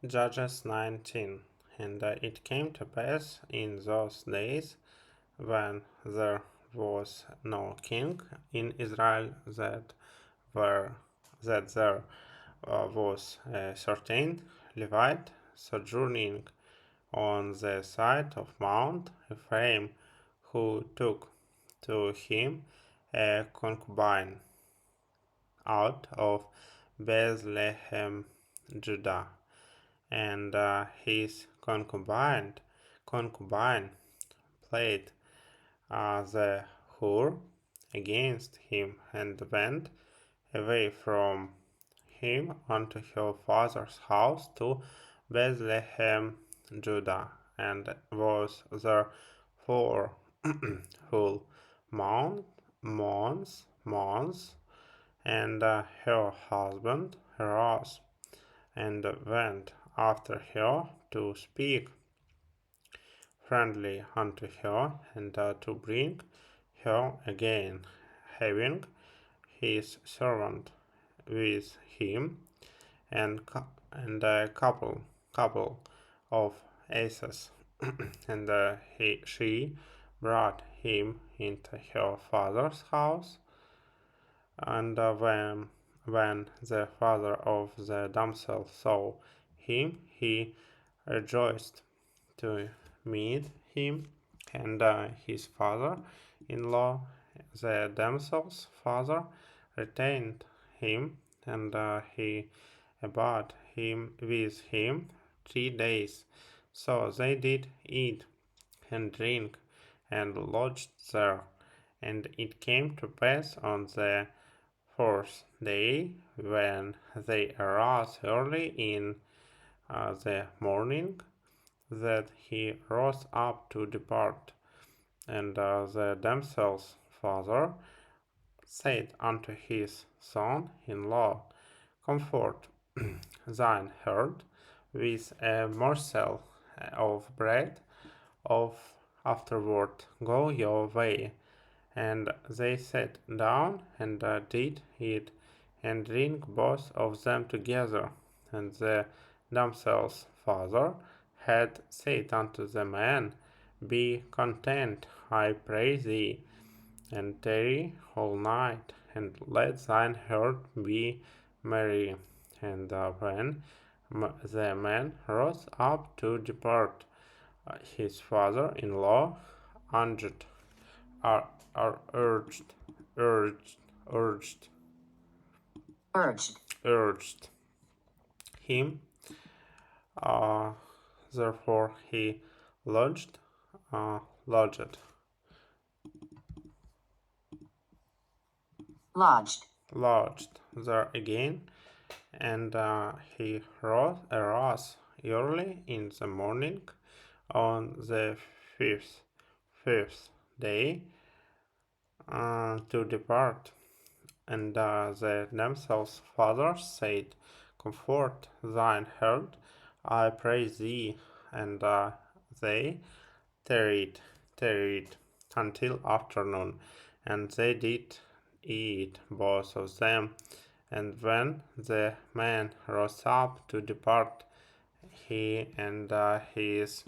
Judges 19. And it came to pass in those days, when there was no king in Israel, were, that there was a certain Levite sojourning on the side of Mount Ephraim, who took to him a concubine out of Bethlehem, Judah, and his concubine played the whore against him, and went away from him unto her father's house to Bethlehem, Judah, and was there 4 whole months, and her husband arose and went after her to speak friendly unto her, and to bring her again, having his servant with him, and a couple of asses, and she brought him into her father's house. And when the father of the damsel saw him, he rejoiced to meet him, and his father-in-law, the damsel's father, retained him, and he abode him with him 3 days. So they did eat and drink, and lodged there. And it came to pass on the 4th day, when they arose early in the morning, that he rose up to depart. And the damsel's father said unto his son-in-law, Comfort thine heart with a morsel of bread, of afterward go your way. And they sat down, and did eat and drink both of them together. And the damsel's father had said unto the man, Be content, I pray thee, and tarry all night, and let thine heart be merry. And when the man rose up to depart, his father-in-law urged, uh, urged, urged, urged, urged him. Uh, Therefore he lodged, lodged, lodged there again, and he arose early in the morning on the fifth day to depart. And the damsel's father said, Comfort thine heart, I pray thee. And they tarried until afternoon, and they did eat both of them. And when the man rose up to depart, he and his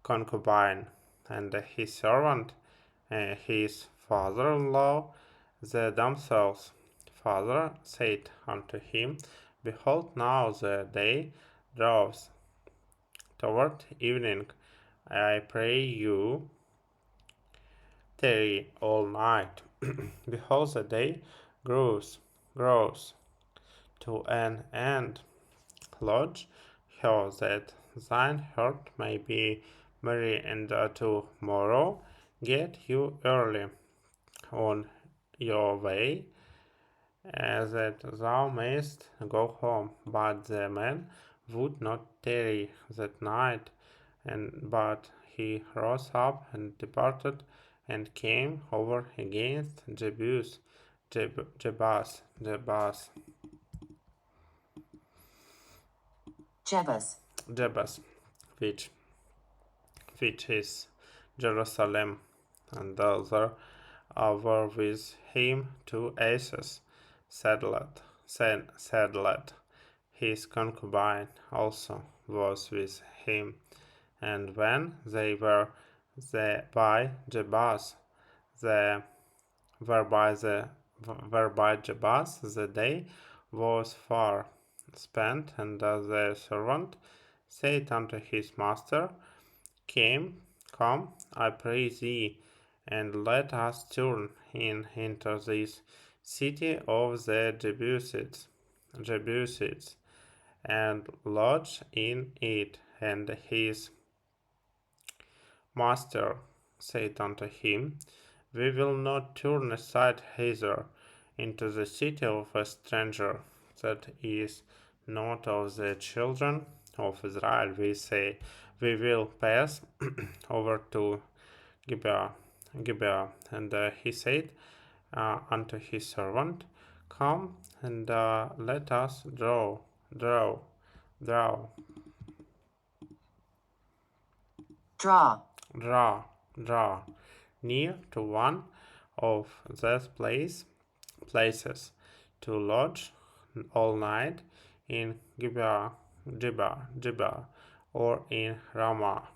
concubine and his servant, his father-in-law, the damsel's father, said unto him, Behold, now the day draws toward evening. I pray you, tarry all night. Behold, the day grows to an end. Lodge here that thine heart may be merry, and tomorrow get you early on your way, that thou mayest go home. But the man would not tarry that night, but he rose up and departed, and came over against Jebus, which is Jerusalem, and the other were with him 2 asses saddled. his concubine also was with him. And when they were by Jebus, the whereby Jebus, the day was far spent, and the servant said unto his master, Come, I pray thee, and let us turn in into this city of the Jebusites, and lodge in it. And his master said unto him, We will not turn aside hither into the city of a stranger that is not of the children of Israel. We say, We will pass over to Gibeah. And he said unto his servant, Come and let us draw, draw, near to one of those places to lodge all night in Gibeah, or in Ramah.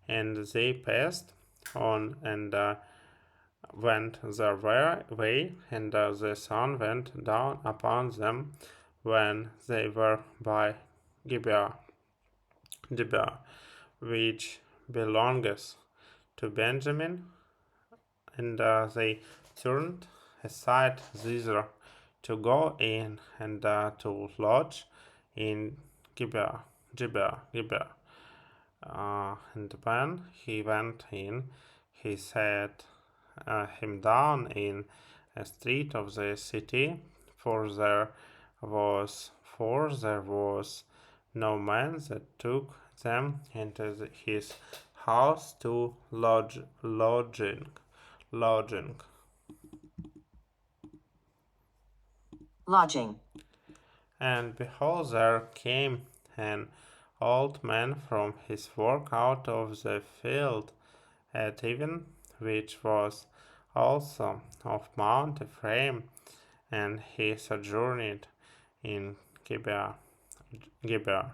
And they passed on and went their way, and the sun went down upon them when they were by Gibeah, which belongeth to Benjamin, and they turned aside thither to go in and to lodge in Gibeah. And when he went in, he sat him down in a street of the city, for there was no man that took them into his house to lodging. And behold, there came an old man from his work out of the field at even, which was also of Mount Ephraim, and he sojourned in Gibeah. Gibeah.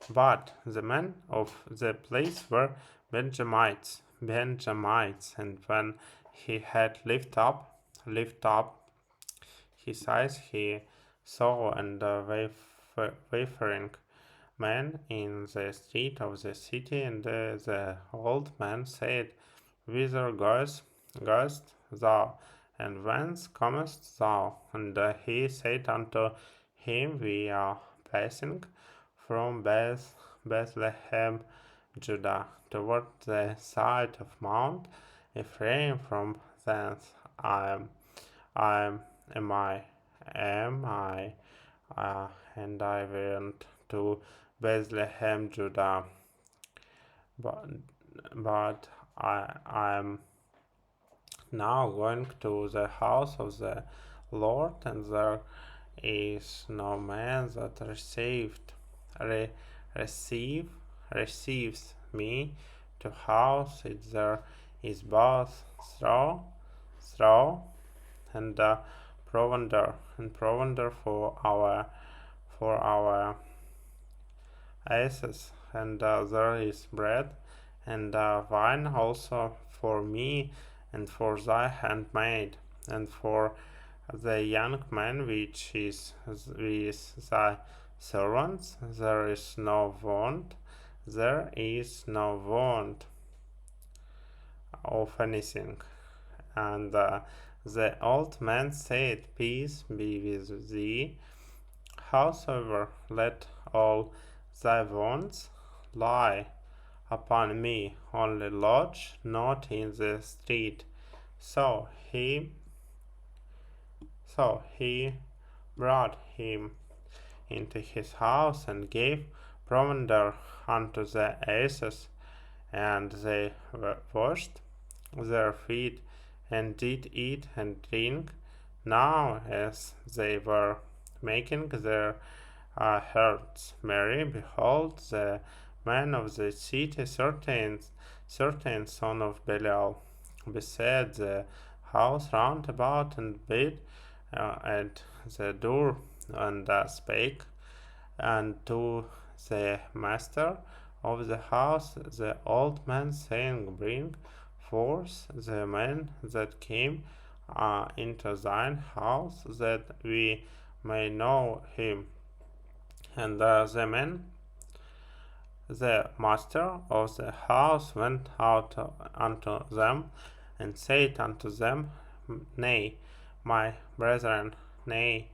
But the men of the place were Benjamites, and when he had lift up his eyes, he saw and wayfaring man in the street of the city, and the old man said, Whither goest thou, and whence comest thou? And he said unto him, We are passing from Bethlehem, Judah, toward the side of Mount Ephraim. From thence am I, and I went to Bethlehem, Judah, but I am now going to the house of the Lord, and there is no man that receives me to house. It there is both straw and provender for our asses, and there is bread and wine also for me and for thy handmaid, and for the young man which is with thy servants. There is no want of anything. And the old man said, Peace be with thee. Howsoever, let all thy wants lie upon me, only lodge not in the street. So he brought him into his house, and gave provender unto the asses, and they washed their feet, and did eat and drink. Now as they were making their hearts merry, behold, the man of the city, certain son of Belial, beset the house round about and beat at the door and spake unto the master of the house, the old man, saying, Bring forth the man that came into thine house, that we may know him. And the master of the house went out unto them, and said unto them, Nay, my brethren, nay,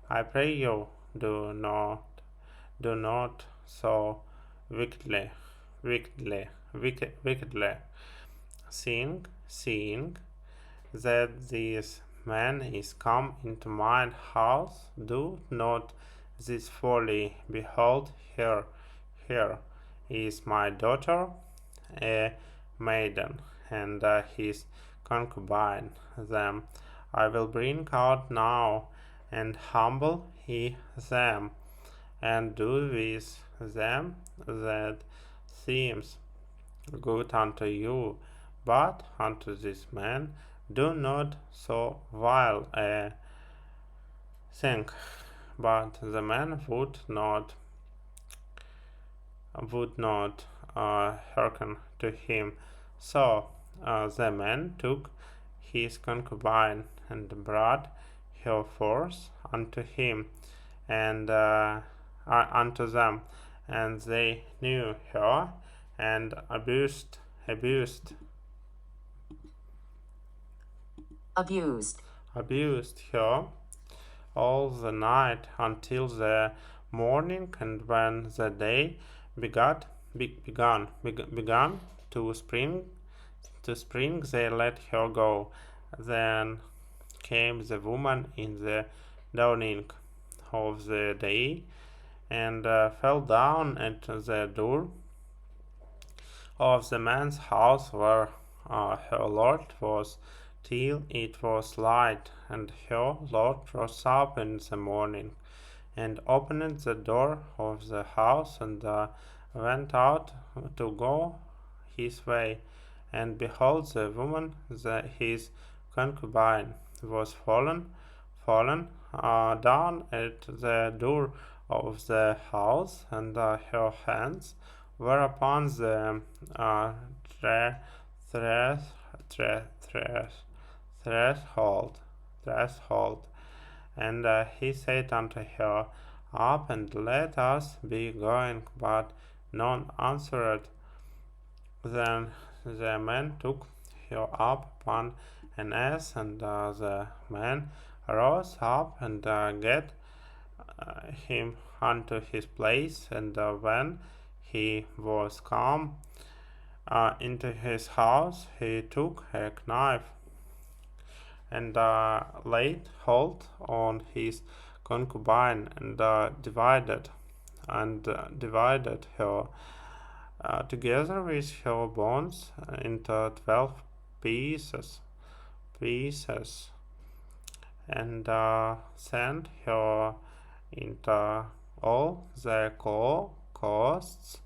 I pray you, do not so wickedly, seeing that this man is come into mine house. Do not this folly. Behold, here is my daughter, a maiden, and his concubine. Them I will bring out now, and humble he them, and do with them that seems good unto you. But unto this man do not so vile a thing. But the man would not hearken to him. So the man took his concubine and brought her forth unto him and unto them, and they knew her and abused her all the night until the morning, and when the day began to spring, they let her go. Then came the woman in the dawning of the day, and fell down at the door of the man's house where her lord was, till it was light. And her lord rose up in the morning, and opened the door of the house, and went out to go his way. And behold, the woman, his concubine, was fallen down at the door of the house, and her hands were upon the threshold. And he said unto her, Up, and let us be going. But none answered. Then the man took her up upon an ass, and the man rose up and get him unto his place. And when he was come into his house, he took a knife and laid hold on his concubine, and divided her together with her bones into 12 pieces, and sent her into all the coasts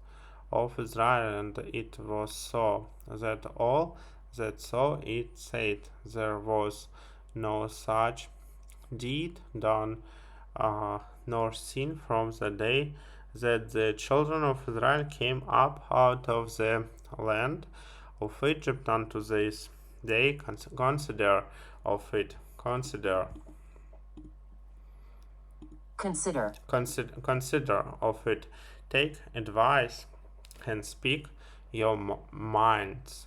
of Israel. And it was so, that all that saw it said, there was no such deed done nor seen from the day that the children of Israel came up out of the land of Egypt unto this day. Consider of it. Take advice and speak your minds.